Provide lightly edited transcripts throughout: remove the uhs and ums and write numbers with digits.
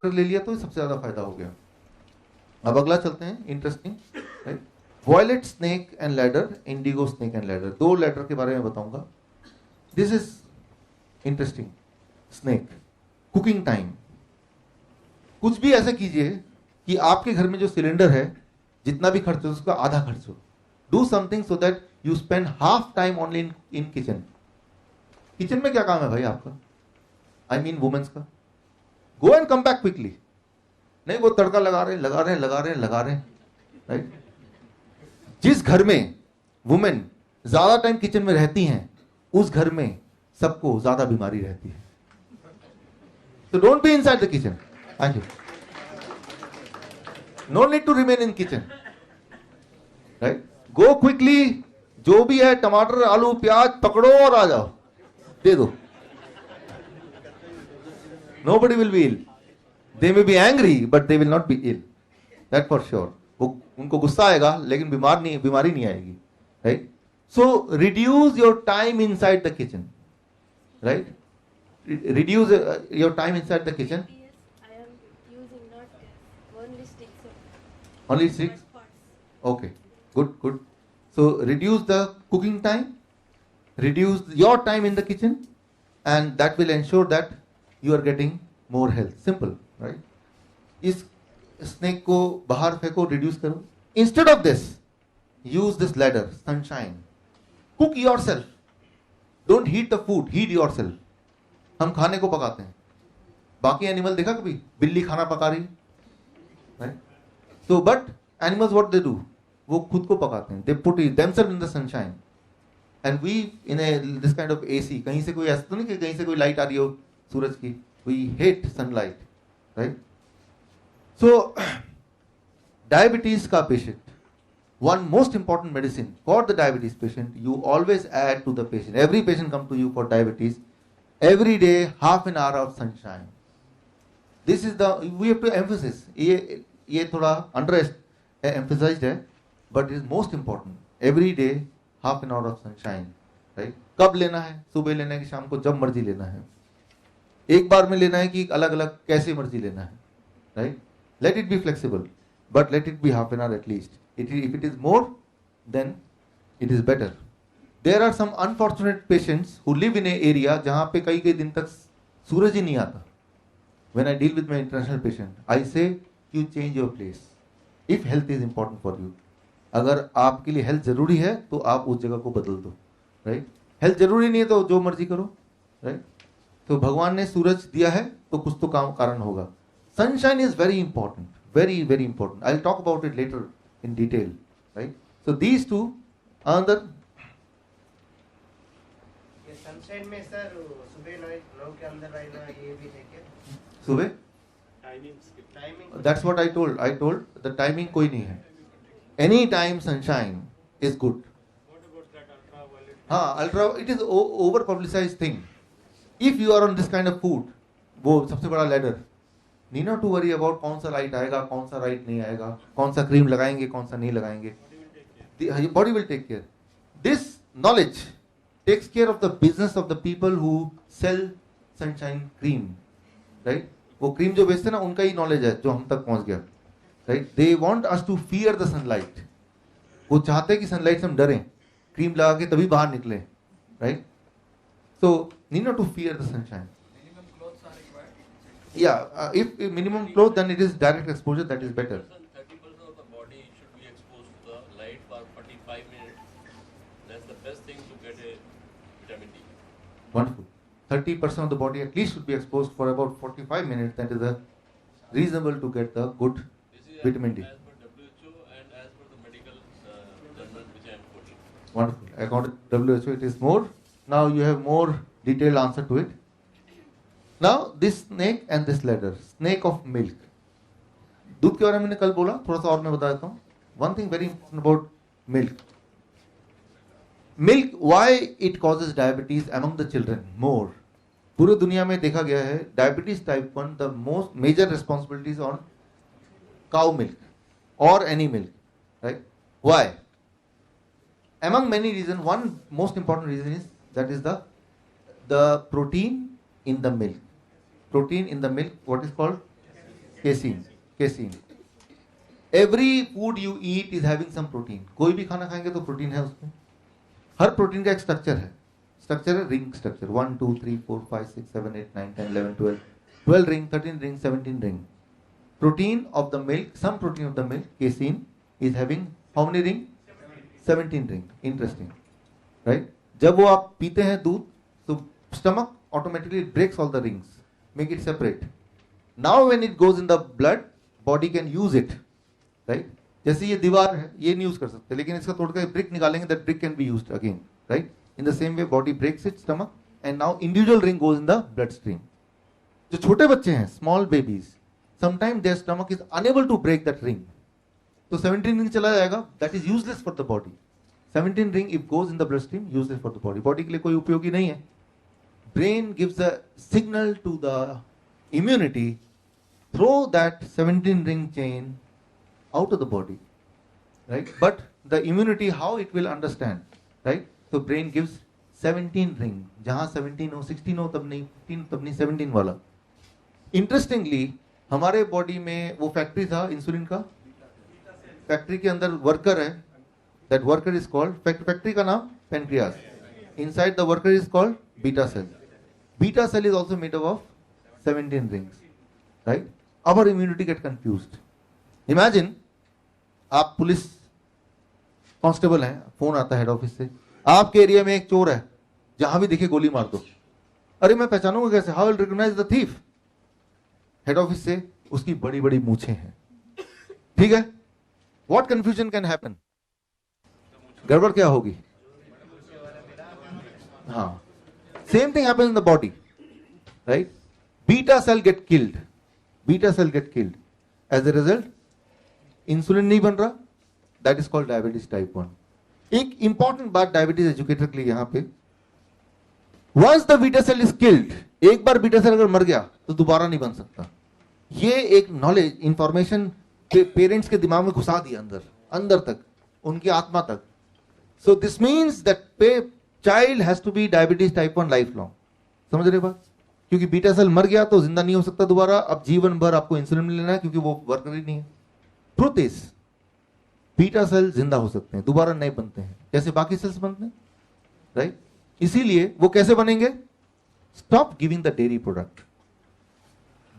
ले लिया तो सबसे ज्यादा फायदा हो गया। अब अगला चलते हैं, interesting, right. Violet snake and ladder, indigo snake and ladder, दो लैडर के बारे में बताऊंगा। This is interesting. Snake, cooking time. कुछ भी ऐसे कीजिए कि आपके घर में जो सिलेंडर है जितना भी खर्च हो उसका आधा खर्च हो। Do something so that you spend half time only in kitchen. Kitchen में क्या काम है भाई आपका, आई मीन वुमेन्स का? Go and come back quickly. नहीं वो तड़का लगा रहे हैं, राइट। जिस घर में वुमेन ज्यादा टाइम किचन में रहती हैं उस घर में सबको ज्यादा बीमारी रहती है। So don't be inside the kitchen. Thank you. No need to remain in kitchen. Right? Go quickly. जो भी है टमाटर, आलू, प्याज पकड़ो और आ जाओ, दे दो। Nobody will be ill. They may be angry, but they will not be ill. That for sure. वो उनको गुस्सा आएगा लेकिन बीमारी नहीं आएगी, right? So reduce your time inside the kitchen, right? Reduce your time inside the kitchen. I am using not only sticks. Only sticks? Okay, good. So reduce the cooking time, reduce your time in the kitchen, and that will ensure that you are getting more health. Simple, right? इस snake को बाहर फेंको, reduce करो। Instead of this use this ladder, sunshine. Cook yourself, don't heat the food, heat yourself. हम खाने को पकाते हैं, बाकी एनिमल देखा कभी बिल्ली खाना पका रही, राइट? तो but animals what they do, वो खुद को पकाते हैं, they put themselves in the sunshine. And we in a this kind of AC, कहीं से कोई ऐसा तो नहीं कि कहीं से कोई लाइट आ रही हो सूरज की, we hate sunlight, right? So diabetes का patient, one most important medicine for the diabetes patient, you always add to the patient, every patient come to you for diabetes, every day half an hour of sunshine. This is the, we have to emphasize, ये थोड़ा under emphasized है, but it is most important. Every day half an hour of sunshine, right? कब लेना है, सुबह लेना है कि शाम को, जब मर्जी लेना है। एक बार में लेना है कि अलग अलग कैसे मर्जी लेना है, right? Let it be flexible, but let it be half an hour at least. If it is more, then it is better. There are some unfortunate patients who live in an area जहाँ पे कई कई दिन तक सूरज ही नहीं आता. When I deal with my international patient, I say you change your place. If health is important for you, अगर आपके लिए health जरूरी है तो आप उस जगह को बदल दो, right? Health जरूरी नहीं है तो जो मर्जी करो, right? तो भगवान ने सूरज दिया है तो कुछ तो काम कारण होगा. Sunshine is very important, very very important. I'll talk about it later in detail, right? So these two, another. ये सनशाइन में सर सुबह 9 के अंदर रहना ये भी है क्या? सुबह? Timing. That's what I told. I told the timing कोई नहीं है. Any time sunshine is good. What about that ultraviolet? हाँ, ultra. It is over publicized thing. If you are on this kind of food, वो सबसे बड़ा ladder. Need not to worry about कौन सा light आएगा, कौन सा लाइट नहीं आएगा, कौन सा क्रीम लगाएंगे, कौन सा नहीं लगाएंगे. The body will take care. This knowledge takes care of the business of the people who sell sunshine cream, right? वो क्रीम जो बेचते हैं ना उनका ही नॉलेज है जो हम तक पहुंच गया, right? They want us to fear the sunlight. वो चाहते हैं कि सनलाइट से हम डरें, क्रीम लगा के तभी बाहर निकले, right? So need not to fear the sunshine. Yeah, if minimum clothes, then it is direct exposure, that is better. 30% of the body should be exposed to the light for 45 minutes. That's the best thing to get a vitamin D. Wonderful. 30% of the body at least should be exposed for about 45 minutes. That is reasonable to get the good This is vitamin D. as per WHO and as per the medical journal which I am quoting. Wonderful. According to WHO, it is more. Now you have more detailed answer to it. Now this snake and this ladder, snake of milk. दूध के बारे में मैंने कल बोला, थोड़ा सा और मैं बता देता हूँ. One thing very important about milk. Milk, why it causes diabetes among the children more? पूरे दुनिया में देखा गया है diabetes type 1 the most major responsibilities on cow milk or any milk, right? Why? Among many reasons, one most important reason is that is the protein in the milk. Protein in the milk, what is called casein. Casein. Every food you eat is having some protein. कोई भी खाना खाएंगे तो protein है उसमें. हर protein का एक structure है. स्ट्रक्चर है ring structure. 1 2 3 4 5 6 7 8 9 10 11 12 ring, 13 ring, 17 ring. Protein of the milk, some protein of the milk, casein, is having how many ring? 17 ring. Interesting, right? जब वो आप पीते हैं दूध, तो stomach automatically breaks all the rings, make it separate. Now when it goes in the blood, body can use it, right? जैसे ये दीवार है, ये नहीं यूज कर सकते, लेकिन इसका तोड़कर ब्रिक निकालेंगे, that brick can be used again, right? In the same way, body breaks its stomach, and now individual ring goes in the bloodstream. जो छोटे बच्चे हैं, small babies, sometimes their stomach is unable to break that ring. तो 17 ring चला जाएगा, that is useless for the body. 17 ring if goes in the bloodstream, useless for the body. Body के लिए कोई उपयोगी नहीं है. Brain gives a signal to the immunity through that 17 ring chain out of the body, right? But the immunity, how it will understand, right? So brain gives 17 ring. जहाँ 17 हो, 16 हो तब नहीं, 15 तब नहीं, 17 वाला. Interestingly, हमारे बॉडी में वो फैक्ट्री था इंसुलिन का. फैक्ट्री के अंदर वर्कर है. That worker is called, factory का नाम pancreas. Inside the worker is called beta cell. Beta cell is also made up of 17 rings, right? Our immunity get confused. Imagine, आप police constable हैं, phone आता है head office से, आपके area में एक चोर है, जहां भी दिखे गोली मार दो. अरे मैं पहचानूंगा कैसे? How will recognize the thief? Head office से उसकी बड़ी बड़ी मूछें हैं. ठीक है? What confusion can happen? गड़बड़ क्या होगी? हाँ, same thing happens in the body, right? Beta cell get killed. Beta cell get killed. As a result insulin नहीं बन रहा. That is called diabetes type 1. एक इंपॉर्टेंट बात डायबिटीज एजुकेटर के लिए यहां पे, once the beta cell is killed, एक बार बीटा सेल अगर मर गया तो दोबारा नहीं बन सकता. ये एक नॉलेज, इंफॉर्मेशन पेरेंट्स के दिमाग में घुसा दिया अंदर, अंदर तक, उनकी आत्मा तक. So this means that child has to be diabetes type 1 life long. समझ रहे बात? क्योंकि बीटा सेल मर गया तो जिंदा नहीं हो सकता दोबारा. अब जीवन भर आपको इंसुलिन लेना है, क्योंकि वो वर्कर ही नहीं है. ट्रुथ इज, बीटा सेल जिंदा हो सकते हैं, दोबारा नहीं बनते हैं, जैसे बाकी सेल्स बनते हैं, राइट? इसीलिए वो कैसे बनेंगे? Stop giving the dairy product.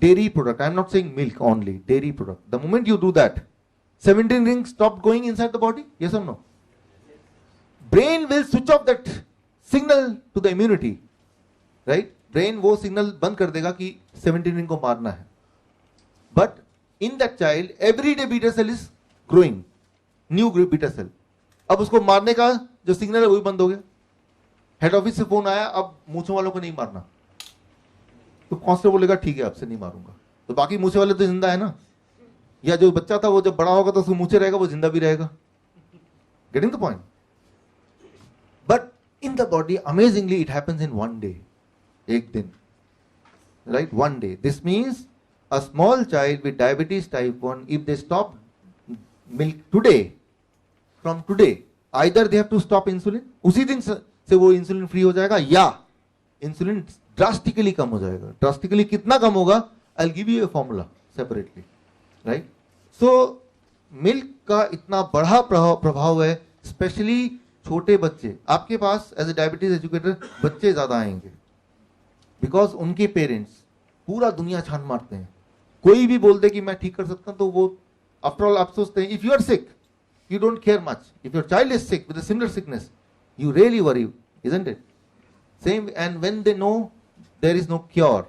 Dairy product, I am not saying milk only, dairy product. The moment you do that, 17 rings stop going inside the body? Yes or no? Brain will switch off that signal to the immunity, right? Brain वो signal बंद कर देगा कि 17 ring को मारना है. But in that child, every day beta cell is growing, new beta cell. अब उसको मारने का जो सिग्नल है वही बंद हो गया. हेड ऑफिस से फोन आया, अब मूंछों वालों को नहीं मारना. तो कांस्टेबल बोलेगा ठीक है आपसे नहीं मारूंगा. तो बाकी मूछे वाले तो जिंदा है ना. या जो बच्चा था वो जब बड़ा होगा तो उसको मूछे रहेगा, वो जिंदा भी रहेगा. Getting the point? But in the body amazingly it happens in one day. एक दिन, right? One day. This means a small child with diabetes type 1, if they stop milk today, from today, either they have to stop insulin, उसी दिन से वो insulin free हो जाएगा, या insulin drastically कम हो जाएगा. ड्रास्टिकली कितना कम होगा? आई will give U a formula separately, right? So milk का इतना बड़ा प्रभाव है, स्पेशली छोटे बच्चे. आपके पास एज ए डायबिटीज एजुकेटर बच्चे ज्यादा आएंगे, बिकॉज उनके पेरेंट्स पूरा दुनिया छान मारते हैं. कोई भी बोल दे कि मैं ठीक कर सकता हूं, तो वो आफ्टर ऑल आप सोचते हैं, if you are sick you don't care much. If your child is sick with a similar sickness, you really worry, isn't it? Same, and when they know there is no cure,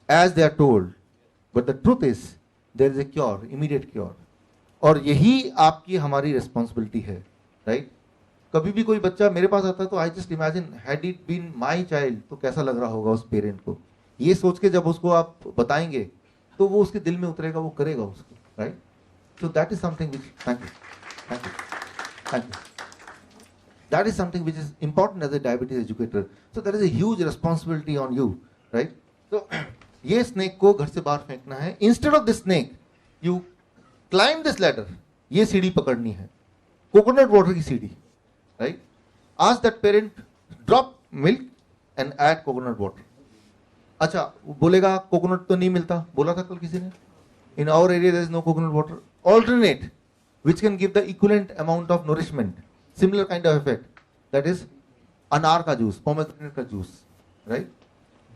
as they are told, but the truth is there is a cure, immediate cure. और यही आपकी हमारी responsibility है, right? कभी भी कोई बच्चा मेरे पास आता है तो I just imagine, had it been my child, तो कैसा लग रहा होगा उस पेरेंट को. ये सोच के जब उसको आप बताएंगे तो वो उसके दिल में उतरेगा, वो करेगा उसको, right? So that is something which, thank you. That is something which is important as a diabetes educator. So there is a huge responsibility on you, right? So ये snake को घर से बाहर फेंकना है. Instead of this snake, you climb this ladder. ये सीढ़ी पकड़नी है, coconut water की सीढ़ी, right? Ask that parent, drop milk and add coconut water. अच्छा, बोलेगा कोकोनट तो नहीं मिलता, बोला था कल किसी ने, In our area, there is no coconut water. Alternate, which can give the equivalent amount of nourishment. Similar kind of effect. That is अनार का जूस, pomegranate का जूस, right?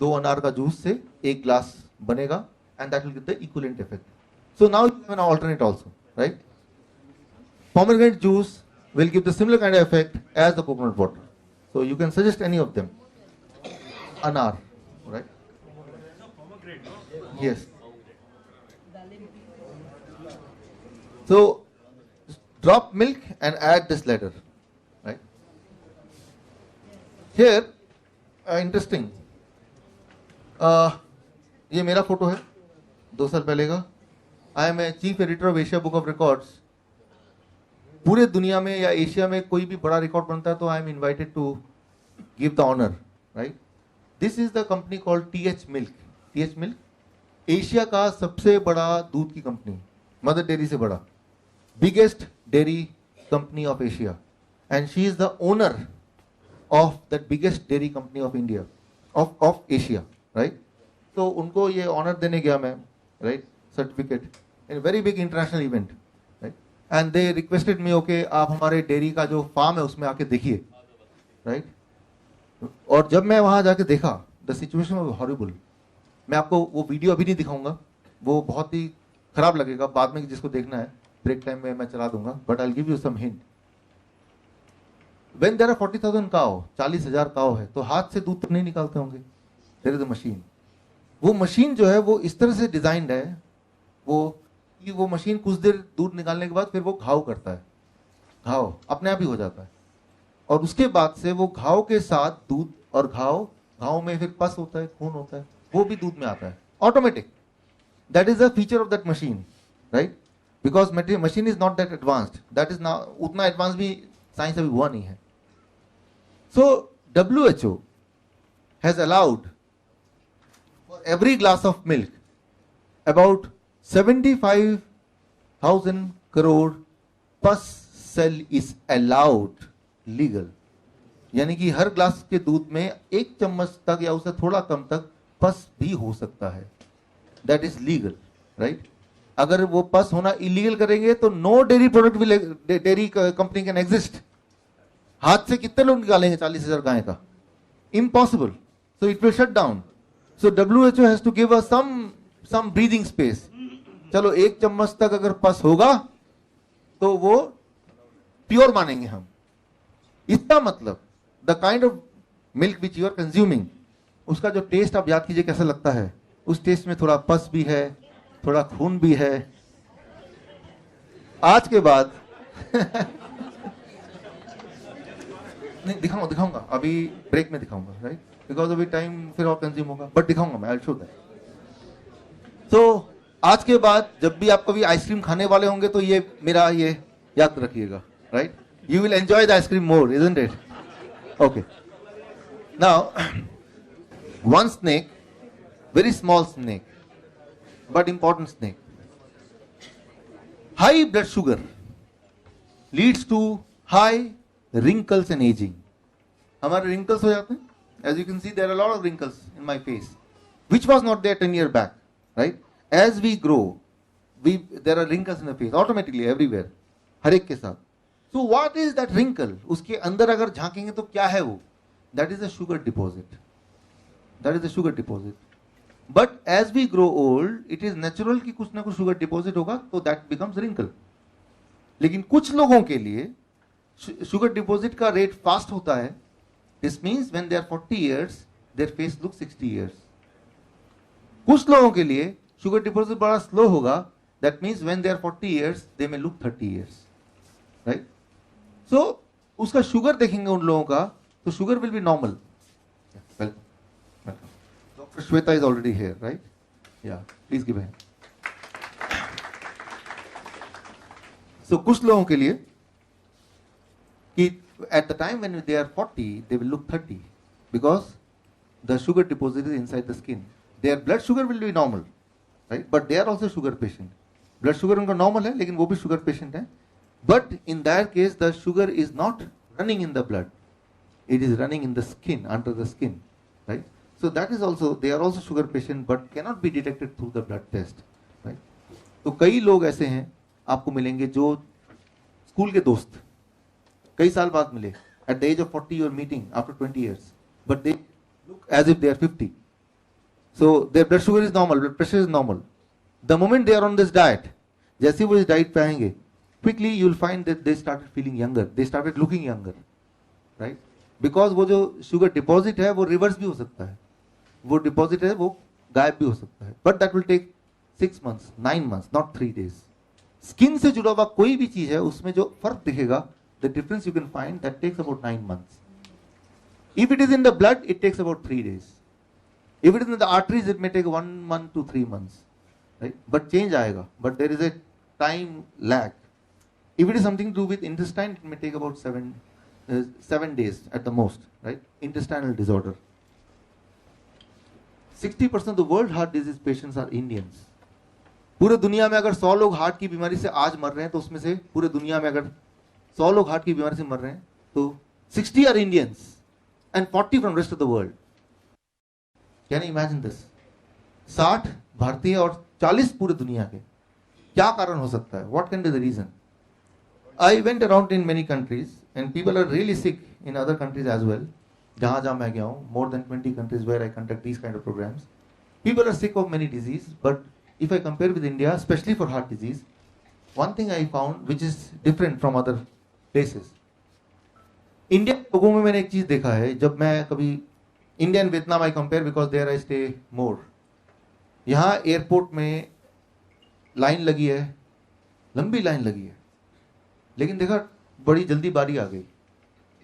2 अनार का जूस से 1 glass बनेगा, and that will give the equivalent effect. So now you have an alternate also, right? Pomegranate juice will give the similar kind of effect as the coconut water. So you can suggest any of them. Anar, right? Yes. So drop milk and add this ladder, right? Here, interesting. ये मेरा photo है 2 साल पहले का. I am a chief editor of Asia book of records. पूरे दुनिया में या एशिया में कोई भी बड़ा रिकॉर्ड बनता है तो I am invited to give the honour, right? This is the company called TH milk. TH milk Asia का सबसे बड़ा दूध की कंपनी, मदर डेयरी से बड़ा, biggest dairy company of Asia, and she is the owner of the biggest dairy company of India, of Asia, right? तो उनको ये ऑनर देने गया मैं, right? Certificate in very big international event, right? And they requested me, okay आप हमारे dairy का जो फार्म है उसमें आके देखिए, राइट? और जब मैं वहां जाके देखा, द सिचुएशन वाज हॉरिबल. मैं आपको वो वीडियो अभी नहीं दिखाऊंगा, वो बहुत ही खराब लगेगा. बाद में जिसको देखना है ब्रेक टाइम में मैं चला दूंगा, but I will give you some hint. When there are 40,000 cow, 40,000 cow है, तो हाथ से दूध तो नहीं निकालते होंगे. There is a machine. वो मशीन जो है वो इस तरह से डिजाइंड है वो मशीन कुछ देर दूध निकालने के बाद फिर वो घाव करता है. घाव अपने आप ही हो जाता है, और उसके बाद से वो घाव के साथ दूध, और घाव में फिर पस होता है, खून होता है, वो भी दूध में आता है automatic. That is a feature of that machine, right? Because machine is not that advanced. That is ना, उतना एडवांस भी साइंस अभी हुआ नहीं है. सो WHO has allowed for every glass of milk about 75,000 crore pus cell is allowed legal. यानी कि हर glass के दूध में 1 चम्मच तक या उससे थोड़ा कम तक पस भी हो सकता है. That is legal, right? अगर वो पस होना इलीगल करेंगे तो no dairy product will, dairy company can exist. हाथ से कितने लोग निकालेंगे 40,000 गाय का? Impossible. So it will shut down. So WHO has to give us some breathing space. चलो 1 चम्मच तक अगर पस होगा तो वो प्योर मानेंगे हम. इसका मतलब the kind of milk which you are consuming, उसका जो टेस्ट आप याद कीजिए कैसा लगता है. उस टेस्ट में थोड़ा पस भी है, थोड़ा खून भी है. आज के बाद नहीं दिखाऊंगा अभी ब्रेक में दिखाऊंगा, राइट? बिकॉज अभी टाइम फिर और कंज्यूम होगा, बट दिखाऊंगा मैं, आई विल शो दैट. तो आज के बाद जब भी आप कभी आइसक्रीम खाने वाले होंगे तो ये मेरा ये याद रखिएगा, right? You will enjoy the ice cream more, isn't it? Okay. Now one snake, very small snake, but important snake. High blood sugar leads to high wrinkles and aging. हमारे wrinkles हो जाते हैं. As you can see, there are a lot of wrinkles in my face, which was not there 10 years back, right? As we grow, there are wrinkles in the face automatically everywhere, हर एक के साथ. So what is that wrinkle? उसके अंदर अगर झांकेंगे तो क्या है वो? That is a sugar deposit. That is a sugar deposit. But as we grow old, it is natural कि कुछ ना कुछ sugar deposit होगा, तो that becomes wrinkle. लेकिन कुछ लोगों के लिए sugar deposit का rate fast होता है. This means when they are 40 years, their face looks 60 years. कुछ लोगों के लिए sugar deposit बड़ा slow होगा. That means when they are 40 years, they may look 30 years. Right? So उसका sugar देखेंगे उन लोगों का, तो sugar will be normal. Welcome. Dr. Shweta is already here, right? Yeah, please give a hand. So कुछ लोगों के लिए कि at the time when they are 40, they will look 30 because the sugar deposit is inside the skin. Their blood sugar will be normal, right? But they are also sugar patient. Blood sugar उनका normal है, लेकिन वो भी sugar patient है. But in that case, the sugar is not running in the blood. It is running in the skin, under the skin, right? So that is also, they are also sugar patient, but cannot be detected through the blood test, right? तो कई लोग ऐसे हैं आपको मिलेंगे जो school के दोस्त कई साल बाद मिले, at the age of 40 you are meeting after 20 years, but they look as if they are 50. So their blood sugar is normal, blood pressure is normal. The moment they are on this diet, जैसे वो इस diet पे आएंगे, quickly you will find that they started feeling younger, they started looking younger, right? Because वो जो sugar deposit है वो reverse भी हो सकता है, वो deposit है वो गायब भी हो सकता है, but that will take 6 months, 9 months, not 3 days. Skin से जुड़ा हुआ कोई भी चीज है उसमें जो फर्क दिखेगा, the difference you can find that takes about 9 months. If it is in the blood, it takes about 3 days. If it is in the arteries, it may take 1 month to 3 months, right? But change आएगा, but there is a time lag. If it is something to do with intestine, it may take about 7 days at the most, right? Intestinal disorder. 60% of the world heart disease patients are Indians. पूरे दुनिया में अगर 100 लोग heart की बीमारी से आज मर रहे हैं तो उसमें से पूरे दुनिया में अगर 100 लोग हार्ट की बीमारी से मर रहे हैं तो 60 are Indians and 40 from rest of the world. Can you imagine this? 60 भारतीय और 40 पूरे दुनिया के. क्या कारण हो सकता है? What can be the reason? I went around in many countries and people are really sick in other countries as well. जहाँ जहाँ मैं गया हूँ, more than 20 countries where I conduct these kind of programs. People are sick of many diseases, but if I compare with India, especially for heart disease, one thing I found which is different from other places. India के लोगों में मैंने एक चीज देखा है, जब मैं कभी India and Vietnam I compare because there I stay more. यहाँ एयरपोर्ट में लाइन लगी है, लंबी लाइन लगी है, लेकिन देखा बड़ी जल्दी बारी आ गई.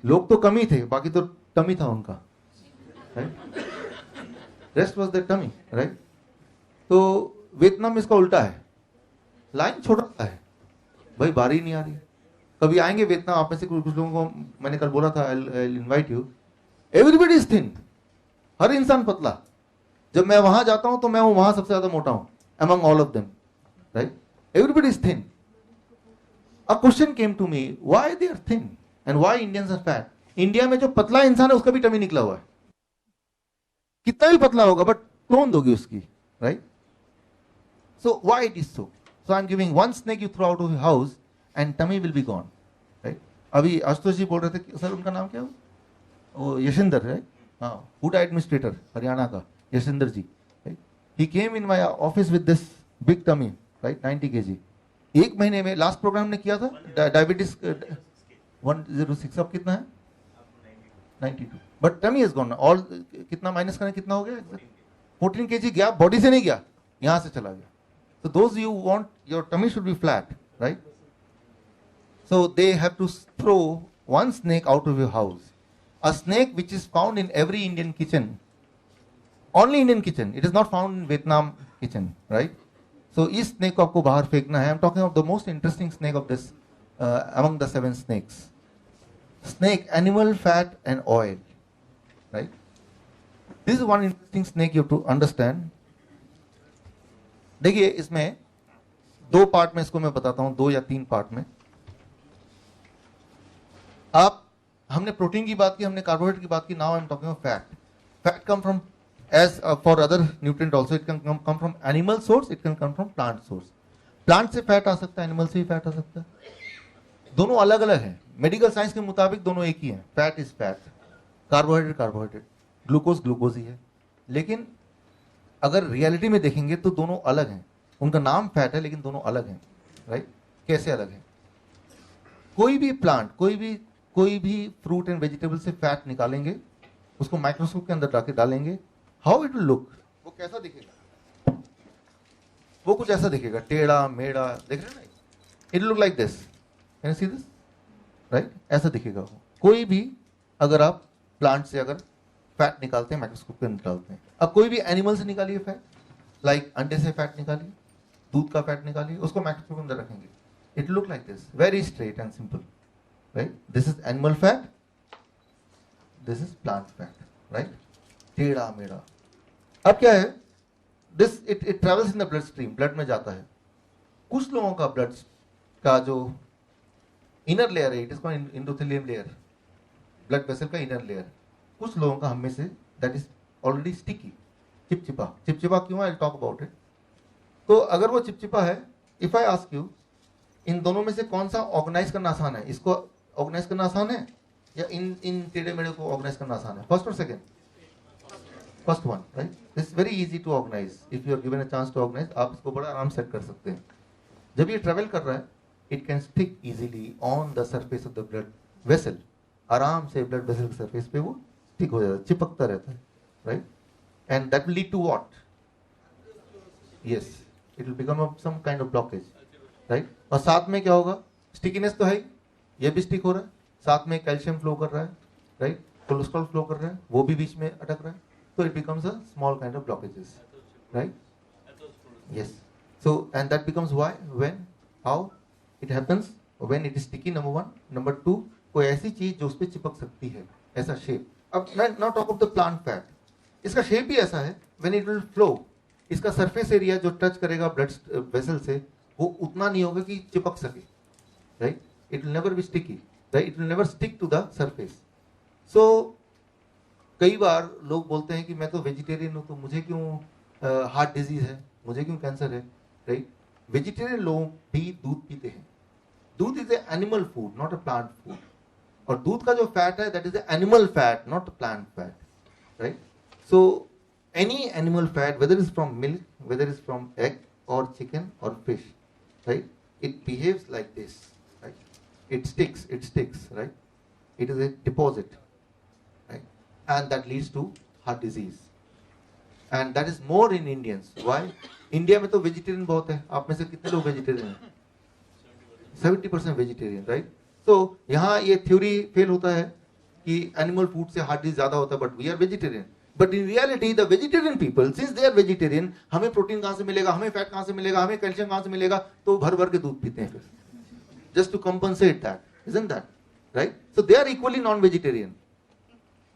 लोग तो कम ही थे, बाकी तो टमी था उनका, right? Rest was the tummy, right? तो वियतनाम में इसका उल्टा है, लाइन छोटा है, भाई बारी नहीं आ रही. कभी आएंगे वियतनाम, आप में से कुछ लोगों को मैंने कल बोला था, I invite you. Everybody is thin, हर इंसान पतला. जब मैं वहां जाता हूं तो मैं वहां सबसे ज्यादा मोटा हूं among all of them, right? Everybody is thin. A question came to me, why they are thin and why Indians are fat? India में जो पतला इंसान है उसका भी टमी निकला हुआ है, कितना भी पतला होगा बट टोन दोगी उसकी, right? So why it is so? So I'm giving one snake you throw out of your house and tummy will be gone, right? अभी आशुतोष जी बोल रहे थे, सर उनका नाम क्या है? वो यशेंद्र है, हाँ, फूड एडमिनिस्ट्रेटर हरियाणा का यशेंद्र जी, right? He came in my office with this big tummy, right? 90 kg. एक महीने में लास्ट प्रोग्राम ने किया था डायबिटीज 106. अब कितना है? 92. But tummy is gone. All कितना माइनस करें, कितना हो गया? 14 kg गया, बॉडी से नहीं गया, यहां से चला गया. So those you want your tummy should be flat, right? So they have to throw one snake out of your house. A snake which is found in every Indian kitchen. Only Indian kitchen. It is not found in Vietnam kitchen, right? So इस snake को आपको बाहर फेंकना है. I'm talking of the most interesting snake of this among the 7 snakes. Snake, animal fat and oil, right? This is one interesting snake you have to understand. देखिए इसमें 2 part में इसको मैं बताता हूं, 2 या 3 पार्ट में. आप हमने प्रोटीन की बात की, हमने कार्बोहाइड्रेट की बात की. Now I am talking of fat. Fat come from, as for other nutrient also, it can come from animal source, it can come from plant source. Plant से फैट आ सकता है, एनिमल से भी फैट आ सकता है. दोनों अलग अलग हैं. मेडिकल साइंस के मुताबिक दोनों एक ही हैं. Fat is fat, carbohydrate carbohydrate, glucose glucose ही है. लेकिन अगर रियलिटी में देखेंगे तो दोनों अलग हैं. उनका नाम फैट है लेकिन दोनों अलग हैं, राइट? कैसे अलग है? कोई भी प्लांट, कोई भी फ्रूट एंड वेजिटेबल से फैट निकालेंगे, उसको माइक्रोस्कोप के अंदर जाके डालेंगे, हाउ इट विल लुक, वो कैसा दिखेगा? वो कुछ ऐसा दिखेगा, टेढ़ा मेढ़ा, देख रहे हैं ना? It look like this. Can you see this, right? ऐसा दिखेगा वो. कोई भी अगर आप प्लांट से अगर फैट निकालते हैं, माइक्रोस्कोप के अंदर डालते हैं. अब कोई भी एनिमल से निकालिए फैट, लाइक अंडे से फैट निकालिए, दूध का फैट निकालिए, उसको माइक्रोस्कोप के अंदर रखेंगे, it look like this, very straight and simple, right? This is animal fat, this is plant fat, right? टेढ़ा मेढ़ा. अब क्या है? This it travels in the blood stream, blood में जाता है. कुछ लोगों का ब्लड का जो इनर लेयर है, it is called endothelium layer, blood vessel का इनर लेयर. कुछ लोगों का हम में say that is already sticky, चिपचिपा. चिपचिपा क्यों है? I talk about it. तो अगर वो चिपचिपा है इफ आई आस्क यू, इन दोनों में से कौन सा ऑर्गेनाइज करना आसान है? इसको ऑर्गेनाइज करना आसान है या इन टेढ़े मेढ़े को ऑर्गेनाइज करना आसान है? फर्स्ट और second? First one, right? It's very easy to organise if you are given a chance to organise. आप इसको बड़ा आराम सेट कर सकते हैं. जब ये ट्रेवल कर रहा है, it can stick easily on the surface of the blood vessel. आराम से ब्लड वेसल के सरफेस पे वो स्टिक हो जाता है, चिपकता रहता है, right? And that will lead to what? Yes, it will become some kind of blockage, right? और साथ में क्या होगा? स्टिकीनेस तो है ही, ये भी स्टिक हो रहा है, साथ में कैल्शियम फ्लो कर रहा है, राइट? कोलेस्ट्रॉल फ्लो कर रहा है, वो भी बीच में अटक रहा है. So it becomes a small kind of blockages, right? Yes. So and that becomes why, when, how it happens, when it is sticky, number one. Number two, कोई ऐसी चीज जो उस पर चिपक सकती है, ऐसा शेप. अब now talk of the plant fat. इसका शेप भी ऐसा है, when it will flow, इसका सरफेस एरिया जो टच करेगा ब्लड वेसल से, वो उतना नहीं होगा कि चिपक सके, right? It will never be sticky, right? It will never stick to the surface. So कई बार लोग बोलते हैं कि मैं तो वेजिटेरियन हूँ, तो मुझे क्यों हार्ट डिजीज है, मुझे क्यों कैंसर है, राइट? वेजिटेरियन लोग भी दूध पीते हैं. दूध is a animal food, not a plant food. और दूध का जो फैट है, that is a animal fat, not a plant fat, right? So any animal fat, whether is from milk, whether is from egg और chicken और fish, right, it behaves like this, right? It sticks, right? It is a deposit, and that leads to heart disease, and that is more in Indians. Why? India में तो vegetarian बहुत है. आप में से कितने लोग वेजिटेरियन हैं? 70% वेजिटेरियन, राइट? तो यहाँ ये थ्योरी फेल होता है कि एनिमल फूड से हार्ट डिजीज ज्यादा होता है, but we are vegetarian. But in reality the vegetarian people, since they are vegetarian, हमें प्रोटीन कहाँ से मिलेगा, हमें फैट कहाँ से मिलेगा, हमें कैल्शियम कहाँ से मिलेगा, तो भर भर के दूध पीते हैं फिर, just to compensate that, isn't that right? So they are equally non-vegetarian.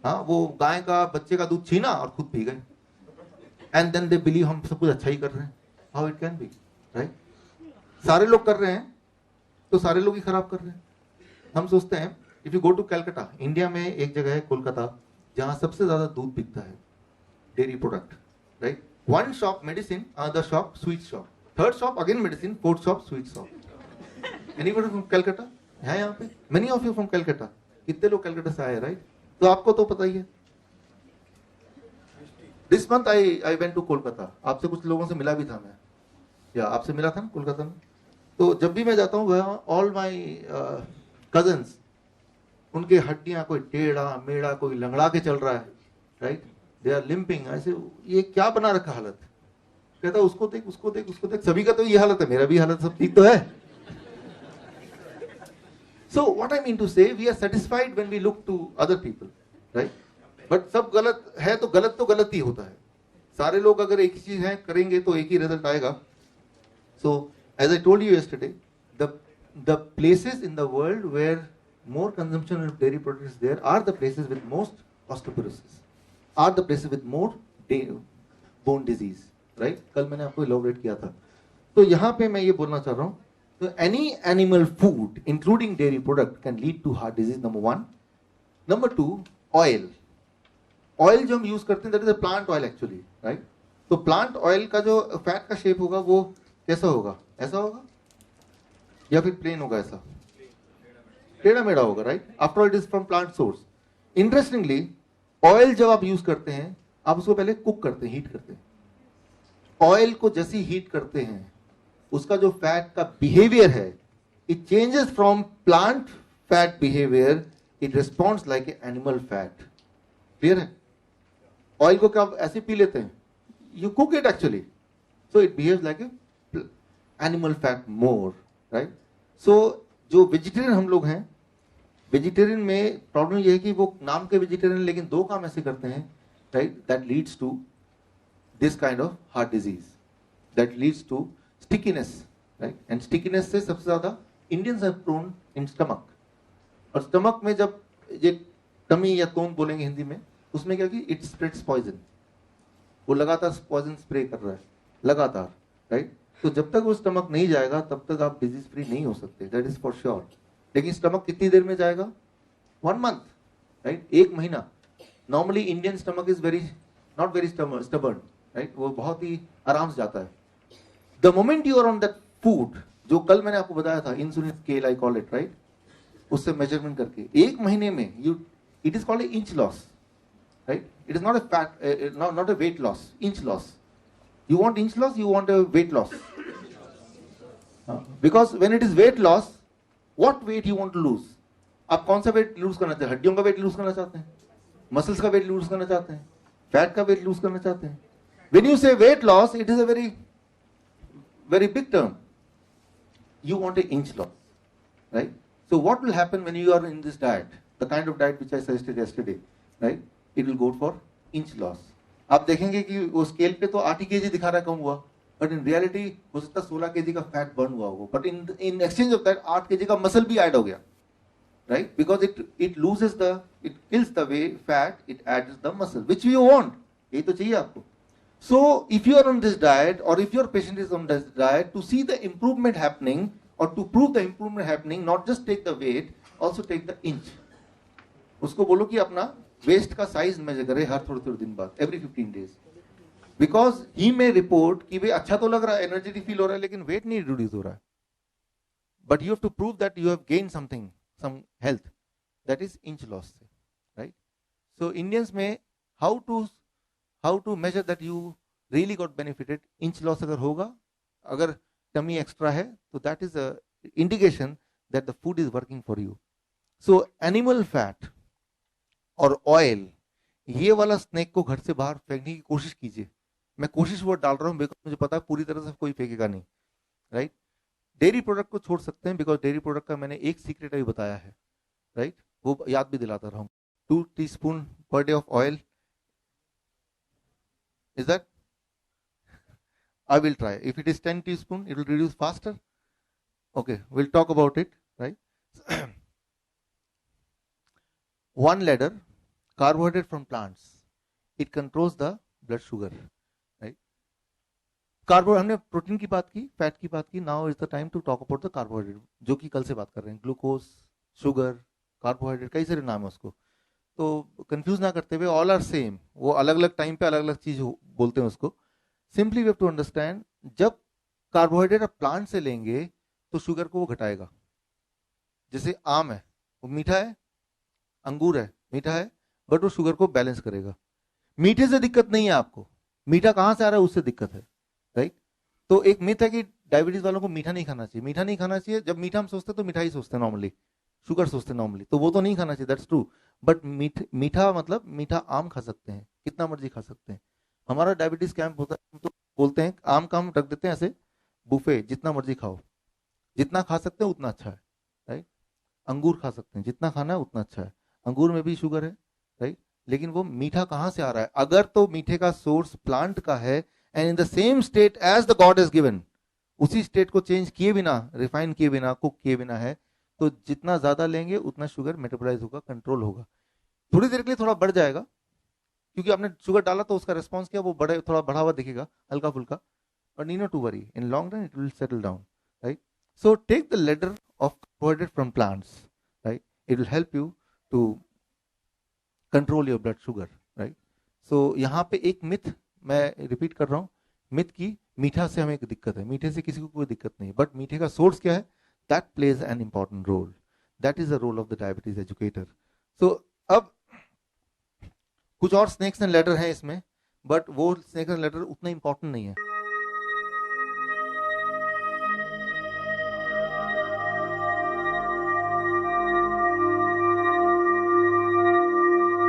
हाँ, वो गाय का बच्चे का दूध छीना और खुद पी गए, एंड देन दे बिलीव हम सब कुछ अच्छा ही कर रहे हैं. How it can be, right? सारे लोग कर रहे हैं तो सारे लोग ही खराब कर रहे हैं. हम सोचते हैं, if you go to Calcutta, India में एक जगह है कोलकाता जहां सबसे ज्यादा दूध बिकता है, dairy product, right? One shop medicine, another shop sweet shop, third shop again medicine, fourth shop sweet shop. Anybody from Calcutta है यहाँ पे? Many of you from Calcutta. कितने लोग कलकत्ता से आए, राइट? तो आपको तो पता ही है. This month I went to Kolkata. आपसे कुछ लोगों से मिला भी था मैं, या आपसे मिला था ना कोलकाता में. तो जब भी मैं जाता हूँ, ऑल माई कजन्स, उनके हड्डियां कोई टेढ़ा मेढ़ा, कोई लंगड़ा के चल रहा है, राइट? They are limping. ऐसे ये क्या बना रखा हालत. कहता उसको देख, उसको देख, उसको देख. सभी का तो ये हालत है, मेरा भी हालत सब ठीक तो है. So what I mean to say, we are satisfied when we look to other people, right? But सब गलत है तो गलत ही होता है. सारे लोग अगर एक ही चीज है करेंगे तो एक ही रिजल्ट आएगा. So as I told you yesterday, the places in the world where more consumption of dairy products there are the places with most osteoporosis, are the places with more bone disease, right? कल मैंने आपको elaborate किया था. तो यहाँ पे मैं ये बोलना चाह रहा हूँ, so any animal food including dairy product can lead to heart disease, number one. Number two, oil. Oil जो हम यूज करते हैं, that is a plant oil actually, right? तो plant oil का जो फैट का शेप होगा वो कैसा होगा? ऐसा होगा या फिर प्लेन होगा? ऐसा टेढ़ा मेढ़ा होगा, right? After all it is from plant source. Interestingly, oil जब आप यूज करते हैं, आप उसको पहले कुक करते हैं, हीट करते हैं. ऑयल को जैसे हीट करते हैं, उसका जो फैट का बिहेवियर है, it changes from plant fat behaviour, it responds like a animal fat. Clear है? ऑयल को क्या ऐसे पी लेते हैं? You cook it actually, so it behaves like a animal fat more, right? So जो वेजिटेरियन हम लोग हैं, वेजिटेरियन में प्रॉब्लम ये है कि वो नाम के वेजिटेरियन लेकिन दो काम ऐसे करते हैं, right? That leads to this kind of heart disease, that leads to stickiness, right? And stickiness से सबसे ज्यादा Indians are prone in stomach. और स्टमक में जब ये टमी या तोन बोलेंगे हिंदी में, उसमें क्या कि इट स्प्रेड्स पॉइजन. वो लगातार पॉइजन स्प्रे कर रहा है लगातार, राइट? तो जब तक वो स्टमक नहीं जाएगा तब तक आप डिजीज फ्री नहीं हो सकते, दैट इज फॉर श्योर. लेकिन स्टमक कितनी देर में जाएगा? 1 month, राइट? 1 महीना. Normally Indian stomach is not very stubborn, right? वो बहुत ही आराम से जाता है. The moment you are on that food, जो कल मैंने आपको बताया था, insulin scale I call it, right, उससे मेजरमेंट करके 1 महीने में you, it is called a inch loss, right, it is not a fat, not a weight loss, inch loss. You want inch loss, you want a weight loss. Because when it is weight loss, what weight you want to lose? आप कौन सा weight lose करना चाहते हैं? हड्डियों का weight lose करना चाहते हैं, मसल्स का वेट लूज करना चाहते हैं, फैट का वेट लूज करना चाहते हैं? When you say weight loss, it is a very, very big term. You want an inch loss, right? So what will happen when you are in this diet, the kind of diet which I suggested yesterday, right? It will go for inch loss. आप देखेंगे कि वो scale पे तो 8 kg दिखा रहा है कम हुआ, बट इन रियलिटी हो सकता है 16 kg का फैट बर्न हुआ होगा, but in exchange of that 8 kg का मसल भी ऐड हो गया, right, because it loses the, it kills the way fat, it adds the muscle which you want. यही तो चाहिए आपको. So if you are on this diet और if your patient is on this diet, to see the improvement happening और to prove the improvement happening, not just take the weight, also take the inch. उसको बोलो कि अपना waste का size major करे हर थोड़े थोड़े दिन बाद, every 15 days, because he may report कि भाई अच्छा तो लग रहा है, एनर्जेटिक फील हो रहा है, लेकिन वेट नहीं रिड्यूस हो रहा है. But you have to prove that you have gain something, some health, that is inch loss से, राइट. सो इंडियंस में how to measure that you really got benefited. Inch loss अगर होगा, अगर tummy extra है, तो that is a indication that the food is working for you. So animal fat और oil, ये वाला स्नैक को घर से बाहर फेंकने की कोशिश कीजिए. मैं कोशिश वो डाल रहा हूँ बिकॉज मुझे पता है पूरी तरह से कोई फेंकेगा नहीं, राइट. डेयरी प्रोडक्ट को छोड़ सकते हैं, बिकॉज डेयरी प्रोडक्ट का मैंने एक सीक्रेट अभी बताया है, राइट, वो याद भी दिलाता रहा हूँ. 2 teaspoon per day of oil, is that? I will try. If it is 10 teaspoon, it will reduce faster. Okay, we'll talk about it, right. 1 ladder carbohydrate from plants, it controls the blood sugar, right. कार्बो, हमने protein की बात की, fat की बात की, now is the time to talk about the carbohydrate, जो कि कल से बात कर रहे हैं. ग्लूकोज, शुगर, कार्बोहाइड्रेट, कई सारे नाम है उसको, तो कंफ्यूज ना करते हुए, ऑल आर सेम. वो अलग अलग टाइम पे अलग अलग चीज बोलते हैं उसको. Simply we have to understand, जब कार्बोहाइड्रेट आप प्लांट से लेंगे तो शुगर को वो घटाएगा. जैसे आम है, वो मीठा है, अंगूर है, मीठा है, बट वो शुगर को बैलेंस करेगा. मीठे से दिक्कत नहीं है आपको, मीठा कहां से आ रहा है उससे दिक्कत है, राइट. तो एक मिथ है कि डायबिटीज वालों को मीठा नहीं खाना चाहिए. मीठा नहीं खाना चाहिए, जब मीठा हम सोचते हैं तो मिठाई सोचते हैं नॉर्मली, शुगर सोचते हैं नॉर्मली, तो वो तो नहीं खाना चाहिए, दैट्स ट्रू. बट मीठा मतलब मीठा आम खा सकते हैं, कितना मर्जी खा सकते हैं. हमारा डायबिटीज कैंप होता है, हम तो बोलते हैं आम का हम रख देते हैं ऐसे बुफे, जितना मर्जी खाओ, जितना खा सकते हैं उतना अच्छा है, राइट. अंगूर खा सकते हैं, जितना खाना है उतना अच्छा है. अंगूर में भी शुगर है, राइट, लेकिन वो मीठा कहां से आ रहा है? अगर तो मीठे का सोर्स प्लांट का है, and in the same state as the god is given, उसी स्टेट को चेंज किए बिना, रिफाइन किए बिना, कुक किए बिना है, तो जितना ज्यादा लेंगे उतना शुगर मेटाबोलाइज होगा, कंट्रोल होगा. थोड़ी देर के लिए थोड़ा बढ़ जाएगा, क्योंकि आपने शुगर डाला तो उसका रिस्पॉन्स किया, वो बढ़े, थोड़ा बढ़ा हुआ दिखेगा, हल्का फुल्का, but need not to worry, in long run it will settle down, right. So take the ladder of carbohydrate from plants, right, it will help you to control your blood sugar, right. So यहाँ पे एक myth मैं repeat कर रहा हूँ, myth की मीठा से हमें एक दिक्कत है, मीठे से किसी को कोई दिक्कत नहीं, बट मीठे का सोर्स क्या है, that plays an important role, that is the role of the diabetes educator. So अब कुछ और स्नेक्स एंड लेटर हैं इसमें, बट वो स्नेक्स एंड लेटर उतना इंपॉर्टेंट नहीं है.